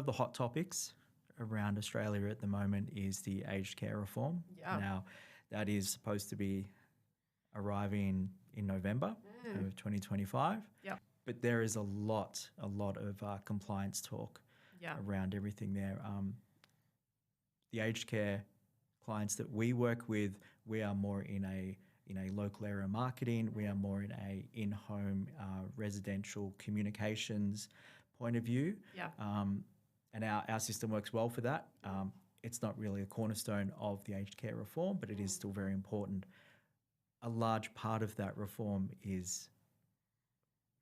of the hot topics around Australia at the moment is the aged care reform. Yeah. Now, that is supposed to be arriving in November of 2025. Yeah. But there is a lot of compliance talk around everything there. The aged care clients that we work with, we are more in a local area marketing. We are more in a in-home residential communications point of view. Yeah. And our system works well for that. It's not really a cornerstone of the aged care reform, but it is still very important. A large part of that reform is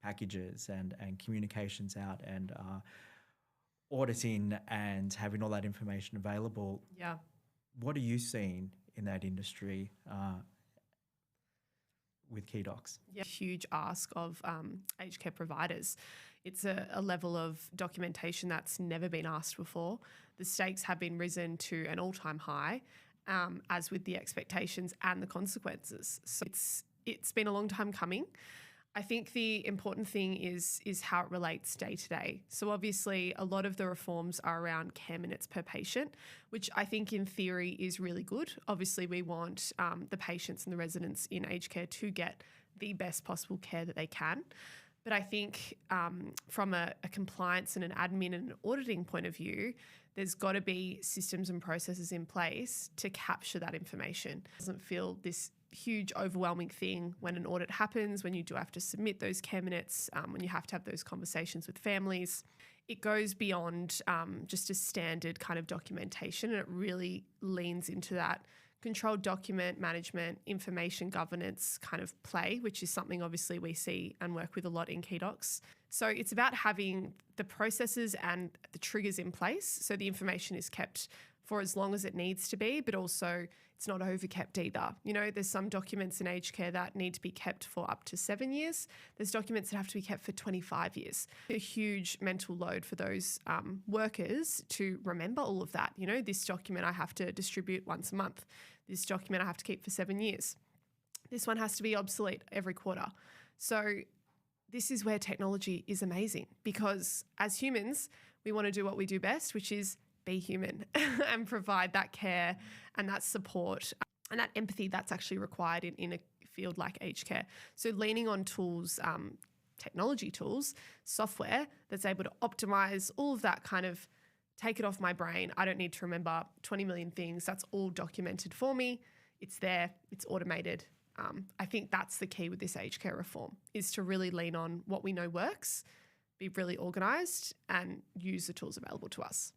packages and communications out and auditing and having all that information available. Yeah. What are you seeing in that industry with KeyDocs? Yeah, huge ask of aged care providers. It's a level of documentation that's never been asked before. The stakes have been risen to an all-time high, as with the expectations and the consequences. So it's been a long time coming. I think the important thing is how it relates day to day. So obviously a lot of the reforms are around care minutes per patient, which I think in theory is really good. Obviously we want the patients and the residents in aged care to get the best possible care that they can. But I think from a compliance and an admin and an auditing point of view, there's got to be systems and processes in place to capture that information. It doesn't feel this huge overwhelming thing when an audit happens, when you do have to submit those care minutes, when you have to have those conversations with families. It goes beyond just a standard kind of documentation, and it really leans into that controlled document management, information governance kind of play, which is something obviously we see and work with a lot in KeyDocs. So it's about having the processes and the triggers in place so the information is kept for as long as it needs to be, but also it's not overkept either. You know, there's some documents in aged care that need to be kept for up to 7 years. There's documents that have to be kept for 25 years. A huge mental load for those workers to remember all of that. You know, this document I have to distribute once a month. This document I have to keep for 7 years. This one has to be obsolete every quarter. So this is where technology is amazing, because as humans, we want to do what we do best, which is be human and provide that care and that support and that empathy that's actually required in a field like aged care. So leaning on tools, technology tools, software that's able to optimize all of that, kind of take it off my brain. I don't need to remember 20 million things. That's all documented for me. It's there. It's automated. I think that's the key with this aged care reform, is to really lean on what we know works, be really organised and use the tools available to us.